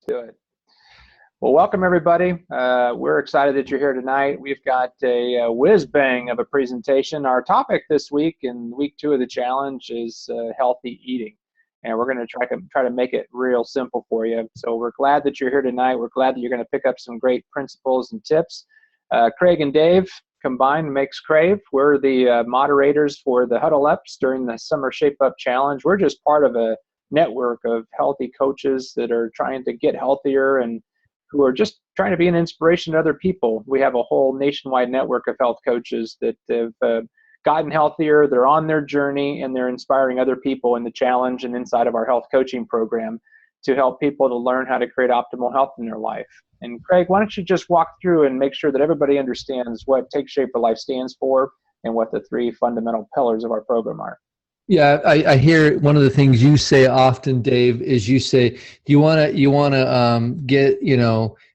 Do it. Well, welcome everybody. We're excited that you're here tonight. We've got a whiz bang of a presentation. Our topic this week in week 2 of the challenge is healthy eating, and we're going to try to make it real simple for you. So we're glad that you're here tonight. We're glad that you're going to pick up some great principles and tips. Craig and Dave combined makes Crave. We're the moderators for the Huddle Ups during the Summer Shape Up Challenge. We're just part of a network of healthy coaches that are trying to get healthier and who are just trying to be an inspiration to other people. We have a whole nationwide network of health coaches that have gotten healthier. They're on their journey, and they're inspiring other people in the challenge and inside of our health coaching program to help people to learn how to create optimal health in their life. And Craig, why don't you just walk through and make sure that everybody understands what Take Shape for Life stands for and what the 3 fundamental pillars of our program are. Yeah, I hear one of the things you say often, Dave, is you say, do you want to get,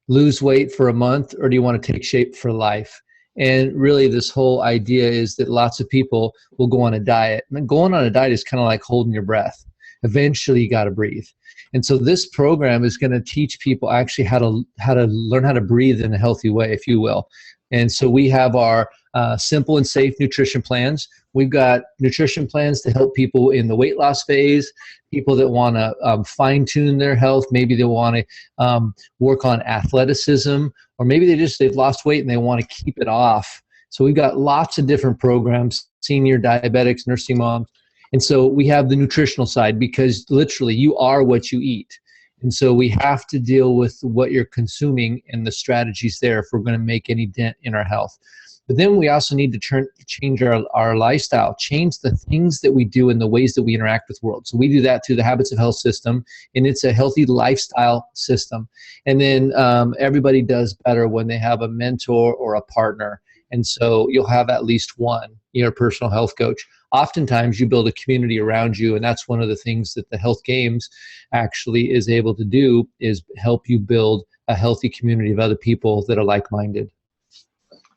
lose weight for a month, or do you want to take shape for life? And really this whole idea is that lots of people will go on a diet. And going on a diet is kind of like holding your breath. Eventually you got to breathe. And so this program is going to teach people actually how to learn how to breathe in a healthy way, if you will. And so we have our simple and safe nutrition plans. We've got nutrition plans to help people in the weight loss phase, people that want to fine-tune their health. Maybe they want to work on athleticism, or maybe they've lost weight and they want to keep it off. So we've got lots of different programs, senior diabetics, nursing moms. And so we have the nutritional side, because literally you are what you eat. And so we have to deal with what you're consuming and the strategies there if we're going to make any dent in our health. But then we also need to change our lifestyle, change the things that we do and the ways that we interact with the world. So we do that through the Habits of Health system, and it's a healthy lifestyle system. And then everybody does better when they have a mentor or a partner. And so you'll have at least one, your personal health coach. Oftentimes you build a community around you, and that's one of the things that the Health Games actually is able to do, is help you build a healthy community of other people that are like-minded.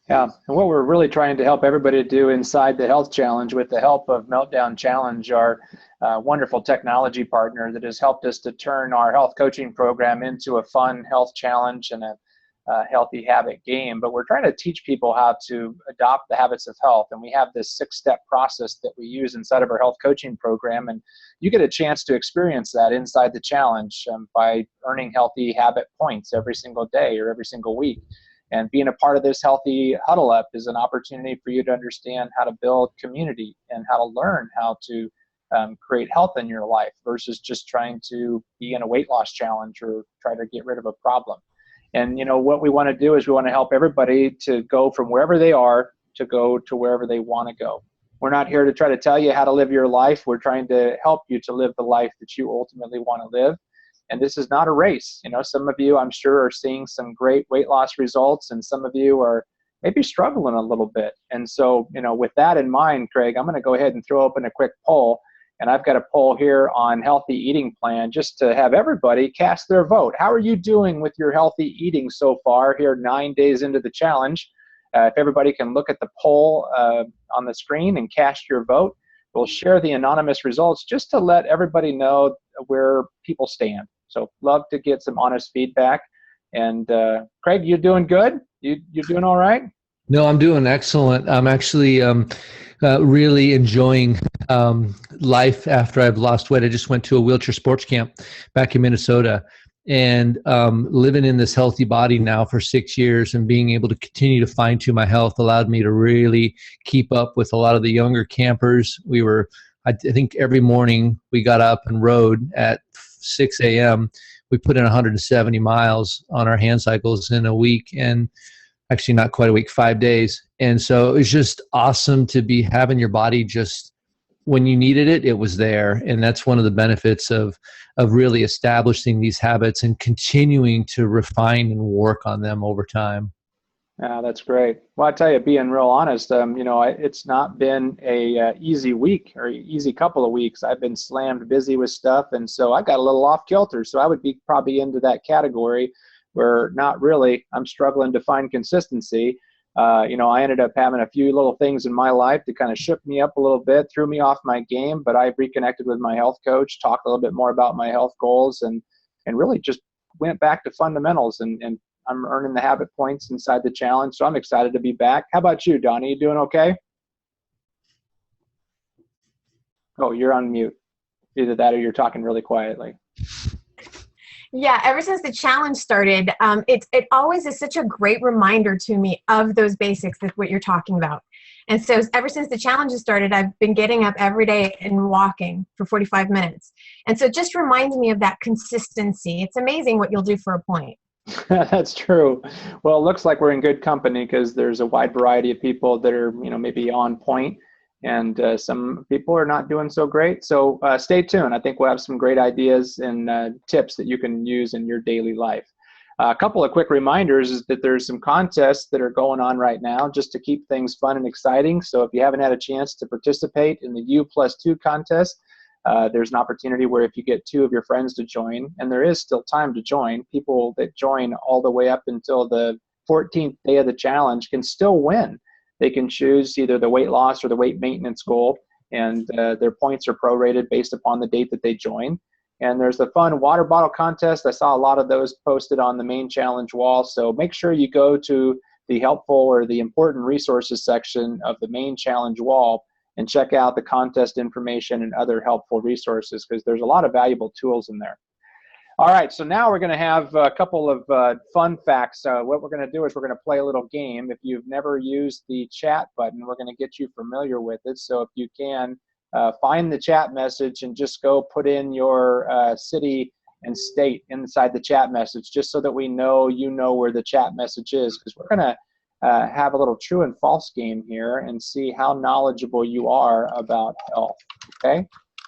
Yeah, and what we're really trying to help everybody do inside the Health Challenge, with the help of Meltdown Challenge, our wonderful technology partner that has helped us to turn our health coaching program into a fun health challenge and a healthy habit game. But we're trying to teach people how to adopt the habits of health. And we have this 6-step process that we use inside of our health coaching program. And you get a chance to experience that inside the challenge by earning healthy habit points every single day or every single week. And being a part of this healthy huddle up is an opportunity for you to understand how to build community and how to learn how to create health in your life versus just trying to be in a weight loss challenge or try to get rid of a problem. And what we want to do is we want to help everybody to go from wherever they are to go to wherever they want to go. We're not here to try to tell you how to live your life. We're trying to help you to live the life that you ultimately want to live. And this is not a race. Some of you, I'm sure, are seeing some great weight loss results, and some of you are maybe struggling a little bit. And so, with that in mind, Craig, I'm going to go ahead and throw open a quick poll. And I've got a poll here on healthy eating plan, just to have everybody cast their vote. How are you doing with your healthy eating so far here 9 days into the challenge? If everybody can look at the poll on the screen and cast your vote, we'll share the anonymous results just to let everybody know where people stand. So love to get some honest feedback. And Craig, you doing good? You doing all right? No, I'm doing excellent. I'm actually really enjoying life after I've lost weight. I just went to a wheelchair sports camp back in Minnesota, and living in this healthy body now for 6 years and being able to continue to fine-tune my health allowed me to really keep up with a lot of the younger campers. I think every morning we got up and rode at 6 a.m. We put in 170 miles on our hand cycles in a week, and actually not quite a week, 5 days. And so it was just awesome to be having your body just when you needed it, it was there. And that's one of the benefits of really establishing these habits and continuing to refine and work on them over time. Yeah, that's great. Well, I tell you, being real honest, it's not been a easy week or easy couple of weeks. I've been slammed busy with stuff, and so I got a little off kilter. So I would be probably into that category where not really. I'm struggling to find consistency. I ended up having a few little things in my life that kind of shook me up a little bit, threw me off my game. But I reconnected with my health coach, talked a little bit more about my health goals, and really just went back to fundamentals, and I'm earning the habit points inside the challenge. So I'm excited to be back. How about you, Donnie? You doing okay? Oh, you're on mute. Either that or you're talking really quietly. Yeah, ever since the challenge started, it always is such a great reminder to me of those basics, of what you're talking about. And so ever since the challenge has started, I've been getting up every day and walking for 45 minutes. And so it just reminds me of that consistency. It's amazing what you'll do for a point. That's true. Well, it looks like we're in good company because there's a wide variety of people that are, maybe on point, and some people are not doing so great. So stay tuned. I think we'll have some great ideas and tips that you can use in your daily life. A couple of quick reminders is that there's some contests that are going on right now just to keep things fun and exciting. So if you haven't had a chance to participate in the U+2 contest, there's an opportunity where if you get 2 of your friends to join, and there is still time to join, people that join all the way up until the 14th day of the challenge can still win. They can choose either the weight loss or the weight maintenance goal, and their points are prorated based upon the date that they join. And there's the fun water bottle contest. I saw a lot of those posted on the main challenge wall, so make sure you go to the helpful or the important resources section of the main challenge wall and check out the contest information and other helpful resources, because there's a lot of valuable tools in there. All right, so now we're going to have a couple of fun facts. What we're going to do is we're going to play a little game. If you've never used the chat button, we're going to get you familiar with it. So if you can, find the chat message and just go put in your city and state inside the chat message, just so that we know you know where the chat message is, because we're going to have a little true and false game here and see how knowledgeable you are about health, okay?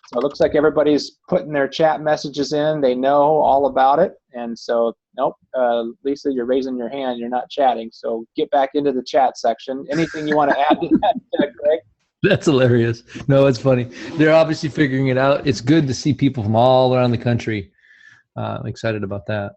So it looks like everybody's putting their chat messages in. They know all about it. And so, nope, Lisa, you're raising your hand. You're not chatting. So get back into the chat section. Anything you want to add to that, Greg? That's hilarious. No, it's funny. They're obviously figuring it out. It's good to see people from all around the country. I'm excited about that.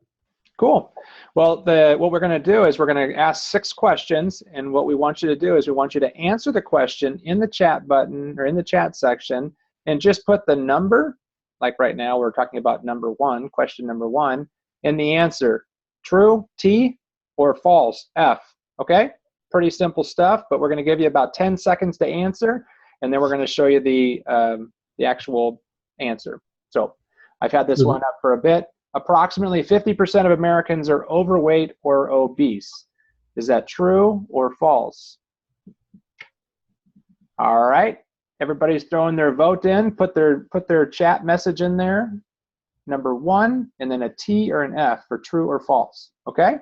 Cool. Well, what we're going to do is we're going to ask 6 questions. And what we want you to do is we want you to answer the question in the chat button or in the chat section, and just put the number, like right now we're talking about number 1, question number 1, and the answer, true, T, or false, F, okay? Pretty simple stuff, but we're going to give you about 10 seconds to answer, and then we're going to show you the actual answer. So I've had this one up for a bit. Approximately 50% of Americans are overweight or obese. Is that true or false? All right. Everybody's throwing their vote in. Put their chat message in there. Number 1, and then a T or an F for true or false. Okay?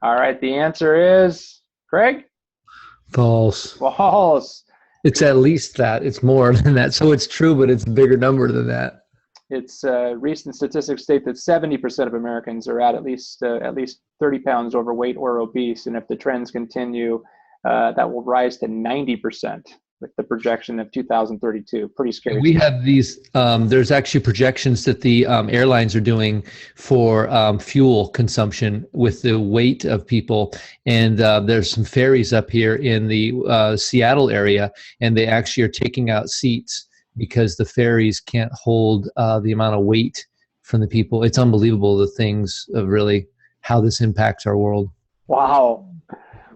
All right. The answer is, Craig? False. False. It's at least that. It's more than that. So it's true, but it's a bigger number than that. It's recent statistics state that 70% of Americans are at least 30 pounds overweight or obese, and if the trends continue, that will rise to 90%. With the projection of 2032. Pretty scary. We have these, there's actually projections that the airlines are doing for fuel consumption with the weight of people. And there's some ferries up here in the Seattle area, and they actually are taking out seats because the ferries can't hold the amount of weight from the people. It's unbelievable, the things of really how this impacts our world. Wow.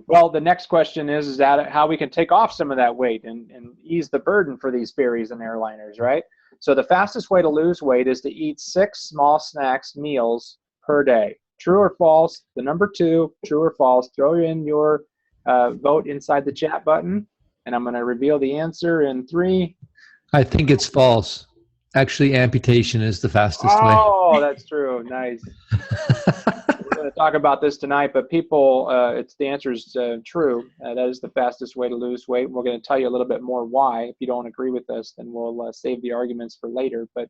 Well, the next question is that how we can take off some of that weight and ease the burden for these ferries and airliners, right? So the fastest way to lose weight is to eat 6 small snacks meals per day. True or false? The number 2, true or false? Throw in your vote inside the chat button, and I'm going to reveal the answer in 3. I think it's false. Actually, amputation is the fastest way. Oh, that's true. Nice. We're going to talk about this tonight, but people, the answer is true. That is the fastest way to lose weight. We're going to tell you a little bit more why. If you don't agree with us, then we'll save the arguments for later. But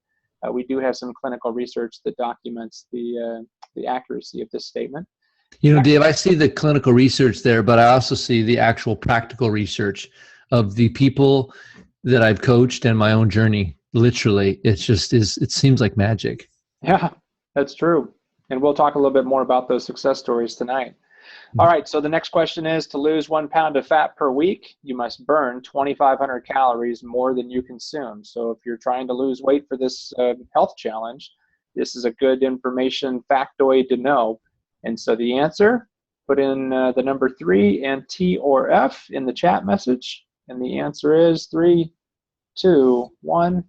we do have some clinical research that documents the accuracy of this statement. You know, Dave, I see the clinical research there, but I also see the actual practical research of the people that I've coached and my own journey. Literally, it seems like magic. Yeah, that's true. And we'll talk a little bit more about those success stories tonight. All right, so the next question is, to lose 1 pound of fat per week, you must burn 2,500 calories more than you consume. So if you're trying to lose weight for this health challenge, This is a good information factoid to know. And so the answer, put in the number 3 and T or F in the chat message. And the answer is 3, 2, 1,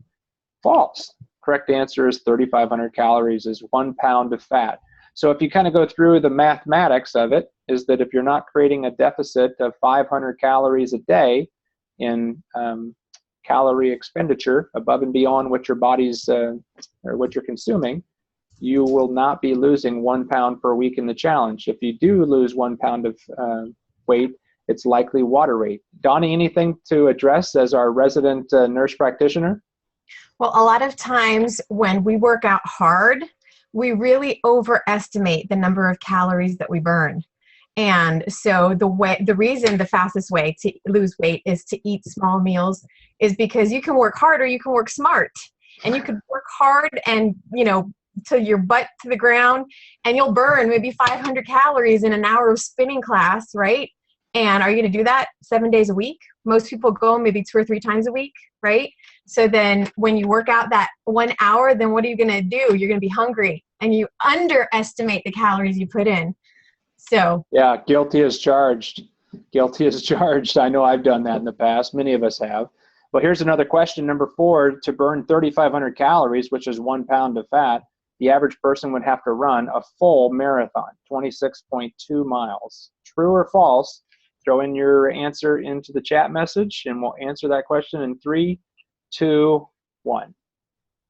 false. Correct answer is 3,500 calories is 1 pound of fat. So if you kind of go through the mathematics of it, is that if you're not creating a deficit of 500 calories a day in calorie expenditure above and beyond what your body's or what you're consuming, you will not be losing 1 pound per week in the challenge. If you do lose 1 pound of weight, it's likely water weight. Donnie, anything to address as our resident nurse practitioner? Well, a lot of times when we work out hard, we really overestimate the number of calories that we burn. And so the fastest way to lose weight is to eat small meals, is because you can work hard or you can work smart. And you can work hard and, till your butt to the ground, and you'll burn maybe 500 calories in an hour of spinning class, right? And are you going to do that 7 days a week? Most people go maybe 2 or 3 times a week, right? So then when you work out that 1 hour, then what are you going to do? You're going to be hungry, and you underestimate the calories you put in. So yeah, guilty as charged. Guilty as charged. I know I've done that in the past. Many of us have. Well, here's another question. Number 4, to burn 3,500 calories, which is 1 pound of fat, the average person would have to run a full marathon, 26.2 miles. True or false? Throw in your answer into the chat message, and we'll answer that question in 3, 2, 1.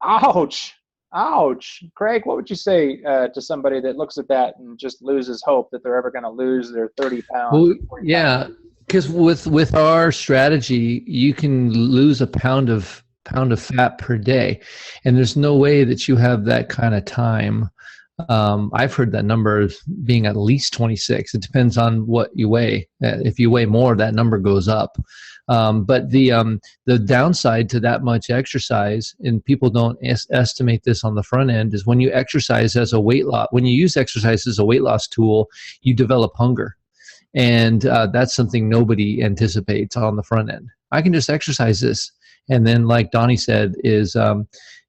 Ouch! Ouch! Craig, what would you say to somebody that looks at that and just loses hope that they're ever going to lose their 30 pounds? Well, yeah, because with our strategy, you can lose a pound of fat per day, and there's no way that you have that kind of time. I've heard that number as being at least 26. It depends on what you weigh. If you weigh more, that number goes up. But the downside to that much exercise, and people don't estimate this on the front end, is when you exercise as a weight loss. When you use exercise as a weight loss tool, you develop hunger, and that's something nobody anticipates on the front end. I can just exercise this, and then, like Donnie said, is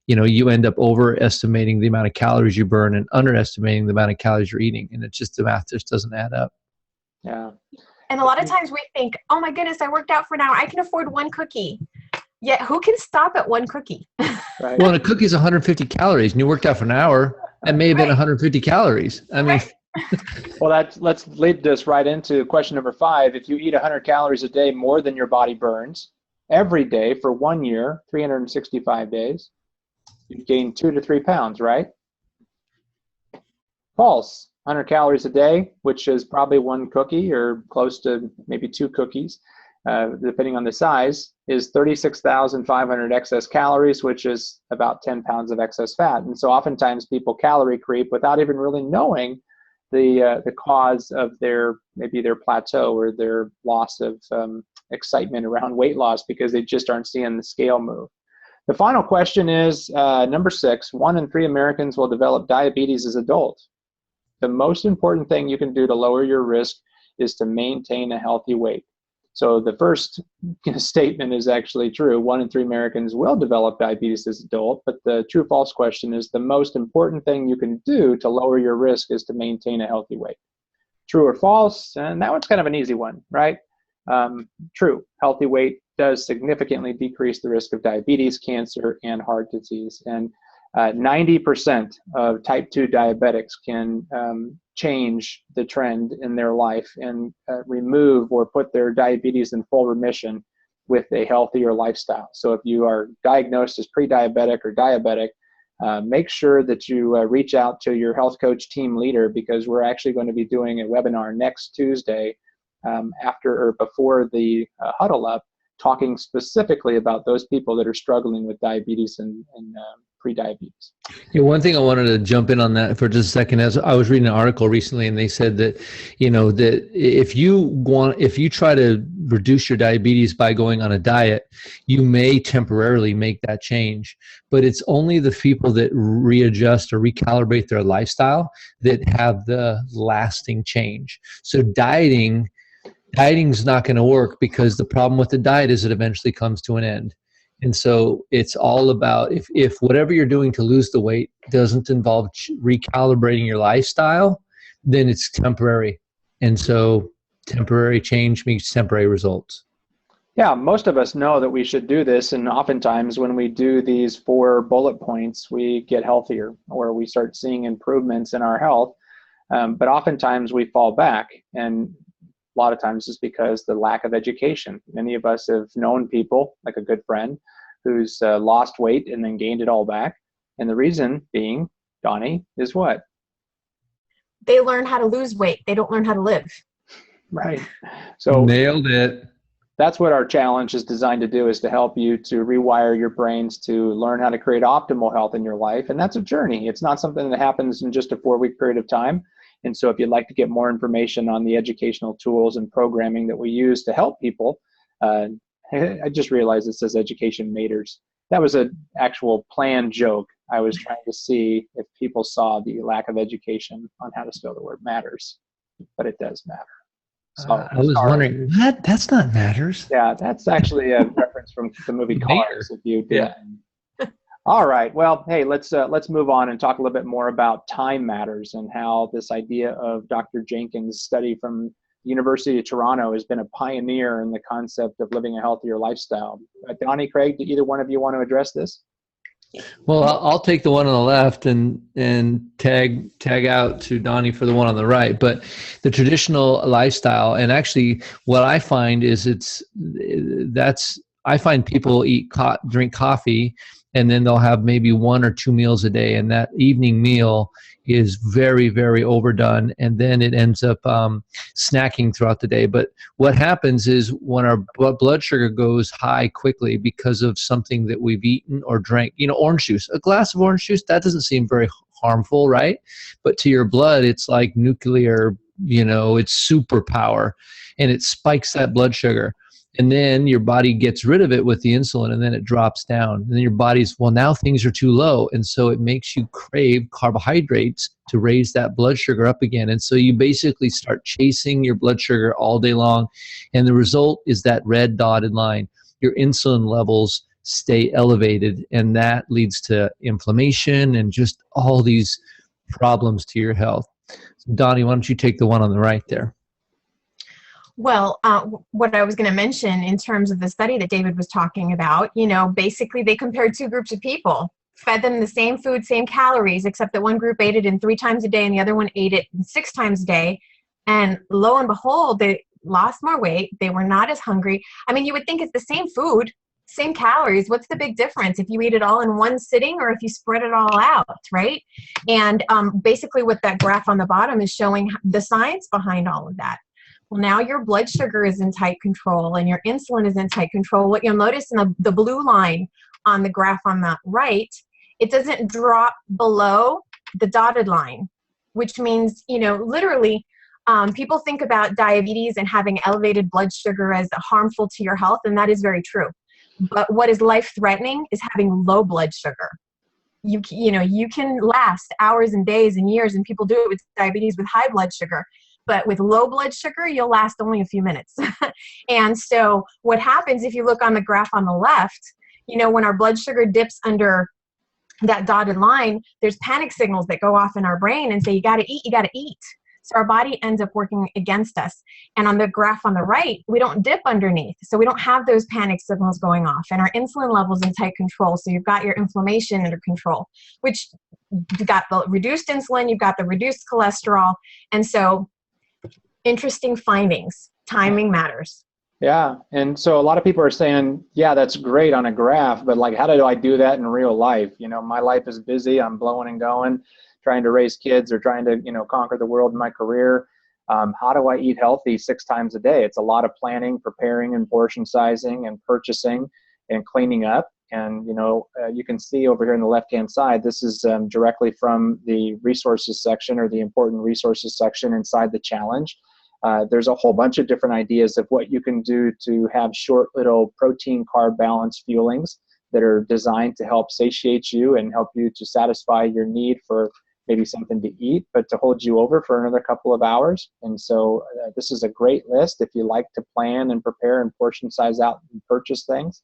you end up overestimating the amount of calories you burn and underestimating the amount of calories you're eating. And it's just, the math just doesn't add up. Yeah. And a lot of times we think, oh my goodness, I worked out for an hour. I can afford 1 cookie. Yet who can stop at 1 cookie? Right. Well, and a cookie is 150 calories, and you worked out for an hour. That may have been 150 calories. I mean, well, let's lead this right into question number 5. If you eat 100 calories a day more than your body burns every day for 1 year, 365 days, you gain 2 to 3 pounds, right? False. 100 calories a day, which is probably 1 cookie or close to maybe 2 cookies, depending on the size, is 36,500 excess calories, which is about 10 pounds of excess fat. And so oftentimes people calorie creep without even really knowing the cause of their plateau or their loss of excitement around weight loss, because they just aren't seeing the scale move. The final question is number 6. 1 in 3 Americans will develop diabetes as adults. The most important thing you can do to lower your risk is to maintain a healthy weight. So the first statement is actually true. 1 in 3 Americans will develop diabetes as adult, but the true-false question is the most important thing you can do to lower your risk is to maintain a healthy weight. True or false? And that one's kind of an easy one, right? True. Healthy weight does significantly decrease the risk of diabetes, cancer, and heart disease. And 90% of type 2 diabetics can change the trend in their life and remove or put their diabetes in full remission with a healthier lifestyle. So if you are diagnosed as pre-diabetic or diabetic, make sure that you reach out to your health coach team leader, because we're actually going to be doing a webinar next Tuesday after or before the Huddle Up, talking specifically about those people that are struggling with diabetes and pre-diabetes. Yeah, one thing I wanted to jump in on that for just a second, as I was reading an article recently, and they said that, that if you try to reduce your diabetes by going on a diet, you may temporarily make that change, but it's only the people that readjust or recalibrate their lifestyle that have the lasting change. So dieting's not going to work, because the problem with the diet is it eventually comes to an end. And so it's all about if whatever you're doing to lose the weight doesn't involve recalibrating your lifestyle, then it's temporary. And so temporary change means temporary results. Yeah, most of us know that we should do this, and oftentimes when we do these 4 bullet points, we get healthier or we start seeing improvements in our health. But oftentimes we fall back, and a lot of times it's because the lack of education. Many of us have known people, like a good friend, who's lost weight and then gained it all back. And the reason being, Donnie, is what? They learn how to lose weight. They don't learn how to live. Right. So nailed it. That's what our challenge is designed to do, is to help you to rewire your brains to learn how to create optimal health in your life. And that's a journey. It's not something that happens in just a 4-week period of time. And so if you'd like to get more information on the educational tools and programming that we use to help people, I just realized it says education matters. That was an actual planned joke. I was trying to see if people saw the lack of education on how to spell the word matters, but it does matter. So, I was wondering, what? That's not matters. Yeah, that's actually a reference from the movie Cars, if you did. Yeah. All right. Well, hey, let's move on and talk a little bit more about time matters and how this idea of Dr. Jenkins' study from the University of Toronto has been a pioneer in the concept of living a healthier lifestyle. Donnie, Craig, do either one of you want to address this? Well, I'll take the one on the left and tag out to Donnie for the one on the right. But the traditional lifestyle, and actually what I find is I find people drink coffee, and then they'll have maybe 1 or 2 meals a day, and that evening meal is very, very overdone, and then it ends up snacking throughout the day. But what happens is when our blood sugar goes high quickly because of something that we've eaten or drank, orange juice, a glass of orange juice, that doesn't seem very harmful, right? But to your blood, it's like nuclear, it's superpower, and it spikes that blood sugar. And then your body gets rid of it with the insulin, and then it drops down. And then your body's, well, now things are too low. And so it makes you crave carbohydrates to raise that blood sugar up again. And so you basically start chasing your blood sugar all day long. And the result is that red dotted line. Your insulin levels stay elevated, and that leads to inflammation and just all these problems to your health. So Donnie, why don't you take the one on the right there? Well, what I was going to mention in terms of the study that David was talking about, basically they compared 2 groups of people, fed them the same food, same calories, except that one group ate it in 3 times a day and the other one ate it 6 times a day. And lo and behold, they lost more weight. They were not as hungry. I mean, you would think it's the same food, same calories. What's the big difference if you eat it all in one sitting or if you spread it all out, right? And basically what that graph on the bottom is showing the science behind all of that. Well, now your blood sugar is in tight control and your insulin is in tight control. What you'll notice in the blue line on the graph on the right, it doesn't drop below the dotted line, which means, literally, people think about diabetes and having elevated blood sugar as harmful to your health, and that is very true. But what is life-threatening is having low blood sugar. You can last hours and days and years, and people do it with diabetes with high blood sugar. But with low blood sugar, you'll last only a few minutes. And so what happens if you look on the graph on the left, when our blood sugar dips under that dotted line, there's panic signals that go off in our brain and say, you got to eat, you got to eat. So our body ends up working against us. And on the graph on the right, we don't dip underneath. So we don't have those panic signals going off, and our insulin levels in tight control. So you've got your inflammation under control, which you got the reduced insulin, you've got the reduced cholesterol. And so interesting findings. Timing matters. Yeah. And so a lot of people are saying, yeah, that's great on a graph, but how do I do that in real life? My life is busy. I'm blowing and going, trying to raise kids or trying to, conquer the world in my career. How do I eat healthy 6 times a day? It's a lot of planning, preparing, and portion sizing and purchasing and cleaning up. And, you can see over here on the left-hand side, this is directly from the resources section or the important resources section inside the challenge. There's a whole bunch of different ideas of what you can do to have short little protein carb balance fuelings that are designed to help satiate you and help you to satisfy your need for maybe something to eat, but to hold you over for another couple of hours. And so this is a great list if you like to plan and prepare and portion size out and purchase things.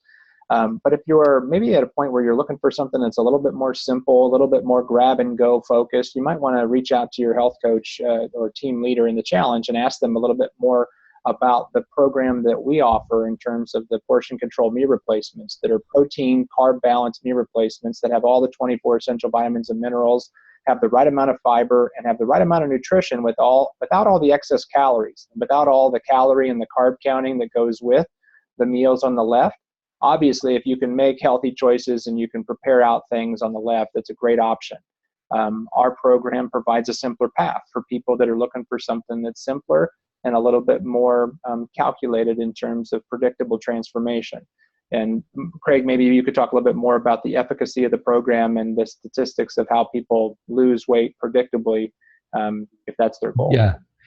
But if you're maybe at a point where you're looking for something that's a little bit more simple, a little bit more grab and go focused, you might want to reach out to your health coach or team leader in the challenge and ask them a little bit more about the program that we offer in terms of the portion control meal replacements that are protein, carb balanced meal replacements that have all the 24 essential vitamins and minerals, have the right amount of fiber, and have the right amount of nutrition without all the excess calories, without all the calorie and the carb counting that goes with the meals on the left. Obviously, if you can make healthy choices and you can prepare out things on the left, that's a great option. Our program provides a simpler path for people that are looking for something that's simpler and a little bit more calculated in terms of predictable transformation. And Craig, maybe you could talk a little bit more about the efficacy of the program and the statistics of how people lose weight predictably, if that's their goal.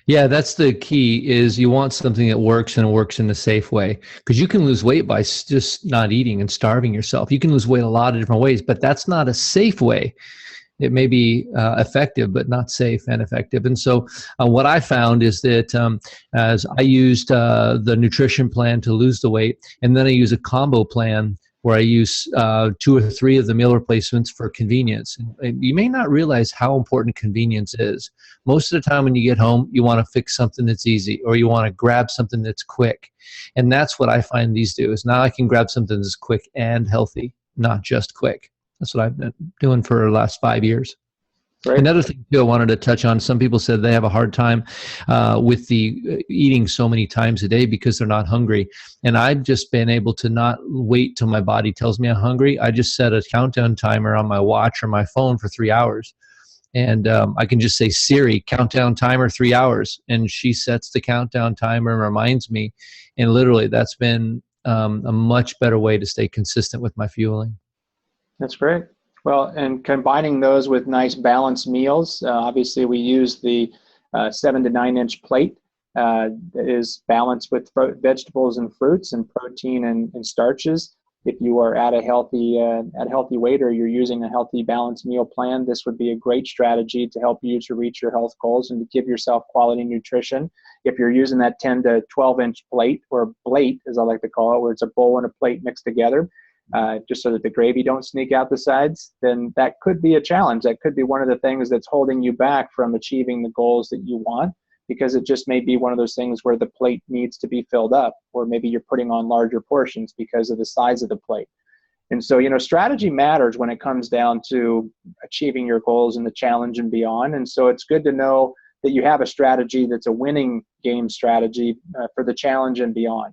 Yeah, that's the key, is you want something that works and it works in a safe way, because you can lose weight by just not eating and starving yourself. You can lose weight a lot of different ways, but that's not a safe way. It may be effective, but not safe and effective. And so what I found is that as I used the nutrition plan to lose the weight, and then I use a combo plan where I use 2 or 3 of the meal replacements for convenience. And you may not realize how important convenience is. Most of the time when you get home, you want to fix something that's easy, or you want to grab something that's quick. And that's what I find these do, is now I can grab something that's quick and healthy, not just quick. That's what I've been doing for the last 5 years. Right. Another thing too I wanted to touch on, some people said they have a hard time with the eating so many times a day because they're not hungry. And I've just been able to not wait till my body tells me I'm hungry. I just set a countdown timer on my watch or my phone for 3 hours. And I can just say, Siri, countdown timer 3 hours. And she sets the countdown timer and reminds me. And literally that's been a much better way to stay consistent with my fueling. That's great. Well, and combining those with nice balanced meals, obviously we use the 7 to 9 inch plate that is balanced with vegetables and fruits and protein and starches. If you are at a healthy weight, or you're using a healthy balanced meal plan, this would be a great strategy to help you to reach your health goals and to give yourself quality nutrition. If you're using that 10 to 12 inch plate, or blate as I like to call it, where it's a bowl and a plate mixed together, just so that the gravy don't sneak out the sides, then that could be a challenge. That could be one of the things that's holding you back from achieving the goals that you want, because it just may be one of those things where the plate needs to be filled up, or maybe you're putting on larger portions because of the size of the plate. And so, strategy matters when it comes down to achieving your goals in the challenge and beyond. And so it's good to know that you have a strategy that's a winning game strategy for the challenge and beyond.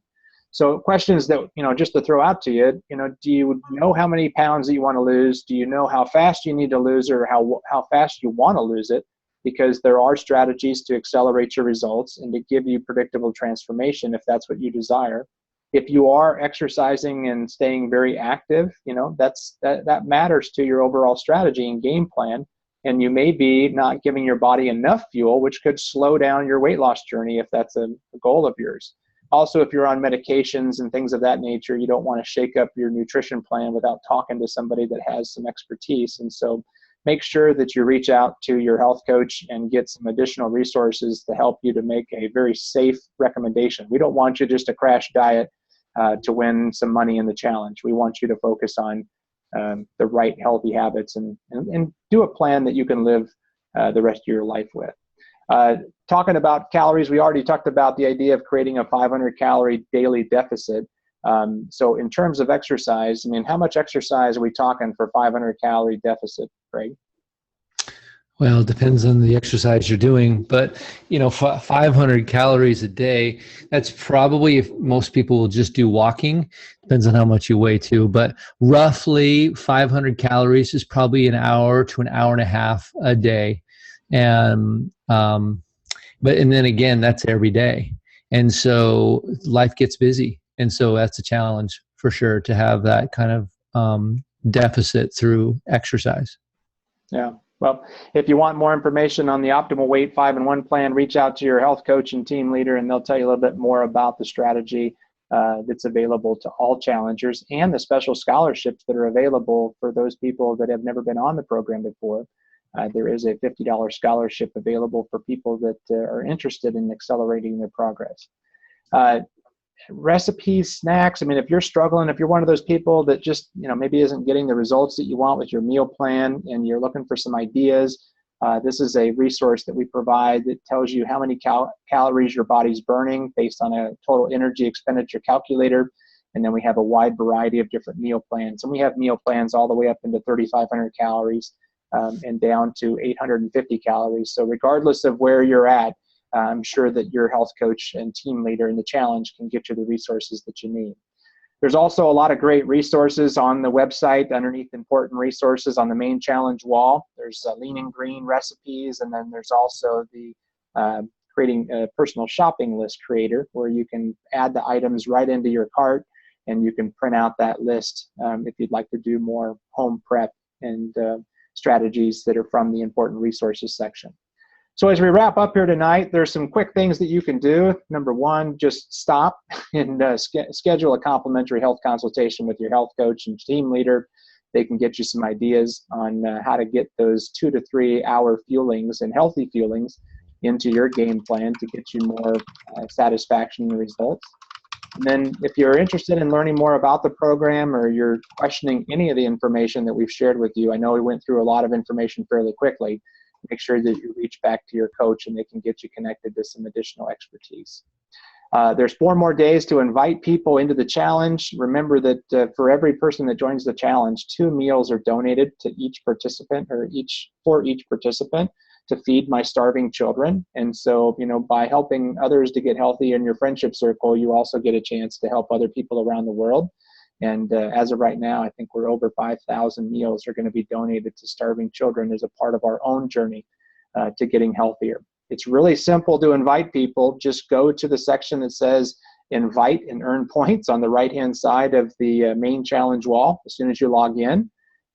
So questions that, just to throw out to you, do you know how many pounds that you want to lose? Do you know how fast you need to lose, or how fast you want to lose it? Because there are strategies to accelerate your results and to give you predictable transformation if that's what you desire. If you are exercising and staying very active, that matters to your overall strategy and game plan. And you may be not giving your body enough fuel, which could slow down your weight loss journey if that's a goal of yours. Also, if you're on medications and things of that nature, you don't want to shake up your nutrition plan without talking to somebody that has some expertise. And so make sure that you reach out to your health coach and get some additional resources to help you to make a very safe recommendation. We don't want you just to crash diet to win some money in the challenge. We want you to focus on the right healthy habits and do a plan that you can live the rest of your life with. Talking about calories, we already talked about the idea of creating a 500 calorie daily deficit. So in terms of exercise, how much exercise are we talking for 500 calorie deficit, Craig? Well, it depends on the exercise you're doing, but 500 calories a day, that's probably, if most people will just do walking, depends on how much you weigh too, but roughly 500 calories is probably an hour to an hour and a half a day. And then again, that's every day. And so life gets busy. And so that's a challenge for sure, to have that kind of deficit through exercise. Yeah. Well, if you want more information on the Optimal Weight 5-in-1 plan, reach out to your health coach and team leader, and they'll tell you a little bit more about the strategy that's available to all challengers, and the special scholarships that are available for those people that have never been on the program before. There is a $50 scholarship available for people that are interested in accelerating their progress. recipes, snacks. I mean, if you're struggling, if you're one of those people that just, maybe isn't getting the results that you want with your meal plan and you're looking for some ideas, this is a resource that we provide that tells you how many calories your body's burning based on a total energy expenditure calculator. And then we have a wide variety of different meal plans. And we have meal plans all the way up into 3,500 calories and down to 850 calories. So regardless of where you're at, I'm sure that your health coach and team leader in the challenge can get you the resources that you need. There's also a lot of great resources on the website underneath important resources on the main challenge wall. There's lean and green recipes, and then there's also the creating a personal shopping list creator where you can add the items right into your cart and you can print out that list if you'd like to do more home prep and strategies that are from the important resources section. So as we wrap up here tonight, there's some quick things that you can do. Number one, just stop and schedule a complimentary health consultation with your health coach and team leader. They can get you some ideas on how to get those 2 to 3 hour fuelings and healthy fuelings into your game plan to get you more satisfaction and results. And then if you're interested in learning more about the program or you're questioning any of the information that we've shared with you, I know we went through a lot of information fairly quickly. Make sure that you reach back to your coach and they can get you connected to some additional expertise. There's 4 more days to invite people into the challenge. Remember that for every person that joins the challenge, 2 meals are donated to each participant or for each participant to feed my starving children. And so, by helping others to get healthy in your friendship circle, you also get a chance to help other people around the world. And as of right now, I think we're over 5,000 meals are going to be donated to starving children as a part of our own journey to getting healthier. It's really simple to invite people. Just go to the section that says invite and earn points on the right-hand side of the main challenge wall as soon as you log in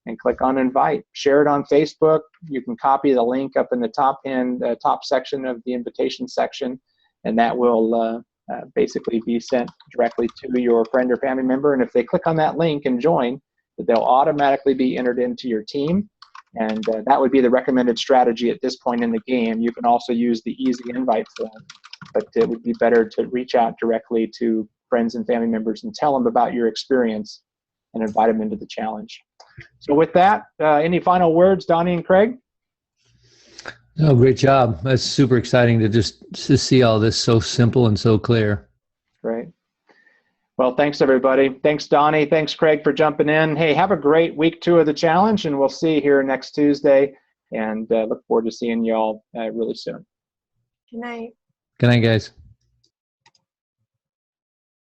and click on invite. Share it on Facebook. You can copy the link up in the top section of the invitation section, and that will basically be sent directly to your friend or family member. And if they click on that link and join, they'll automatically be entered into your team. And that would be the recommended strategy at this point in the game. You can also use the easy invite form, but it would be better to reach out directly to friends and family members and tell them about your experience and invite them into the challenge. So with that, any final words, Donnie and Craig? Oh, great job. That's super exciting to see all this so simple and so clear. Great. Well, thanks, everybody. Thanks, Donnie. Thanks, Craig, for jumping in. Hey, have a great week 2 of the challenge, and we'll see you here next Tuesday. And look forward to seeing you all really soon. Good night. Good night, guys.